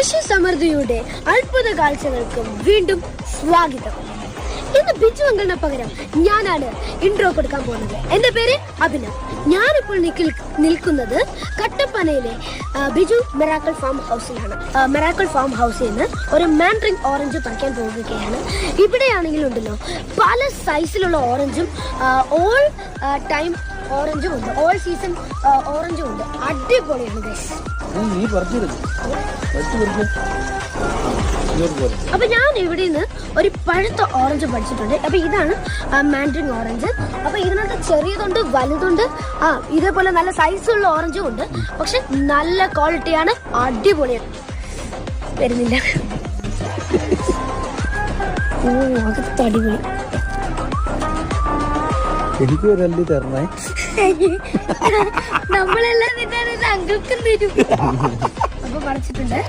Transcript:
കൃഷി സമൃദ്ധിയുടെ അത്ഭുത കാഴ്ചകൾക്കും വീണ്ടും സ്വാഗതം. ഇന്ന് ബിജു അങ്കിളിന് പകരം ഞാനാണ് ഇൻട്രോ കൊടുക്കാൻ പോകുന്നത്. എന്റെ പേര് അഭിനവ്. ഞാനിപ്പോൾ നിൽക്കുന്നത് കട്ടപ്പനയിലെ ബിജു മിറാക്കിൾ ഫാം ഹൗസിലാണ്. മിറാക്കിൾ ഫാം ഹൗസിൽ നിന്ന് ഒരു മാൻഡ്രിൻ ഓറഞ്ച് പറിക്കാൻ പോകുകയാണ്. ഇവിടെയാണെങ്കിലും ഉണ്ടല്ലോ പല സൈസിലുള്ള ഓറഞ്ചും ഓൾ ടൈം ഓറഞ്ചും ഉണ്ട്, ഓൾ സീസൺ ഓറഞ്ചും ഉണ്ട്. അടിപൊളിയാണ് ഗൈസ്. അപ്പൊ ഞാൻ ഇവിടെ നിന്ന് ഒരു പഴുത്ത ഓറഞ്ച് പഠിച്ചിട്ടുണ്ട്. അപ്പൊ ഇതാണ് മാൻഡ്രിൻ ഓറഞ്ച്. അപ്പൊ ഇതിനകത്ത് ചെറിയതുണ്ട്, വലുതുണ്ട്, ഇതേപോലെ നല്ല സൈസുള്ള ഓറഞ്ചും ഉണ്ട്. പക്ഷെ നല്ല ക്വാളിറ്റിയാണ്, അടിപൊളിയാണ്. വരുന്നില്ല, അകത്ത് അടിപൊളി. എനിക്ക് ഒരല്ലി തരണേ. നമ്മളെല്ലാം അങ്കിൾക്കും തരും. അപ്പൊ പഠിച്ചിട്ടുണ്ട്.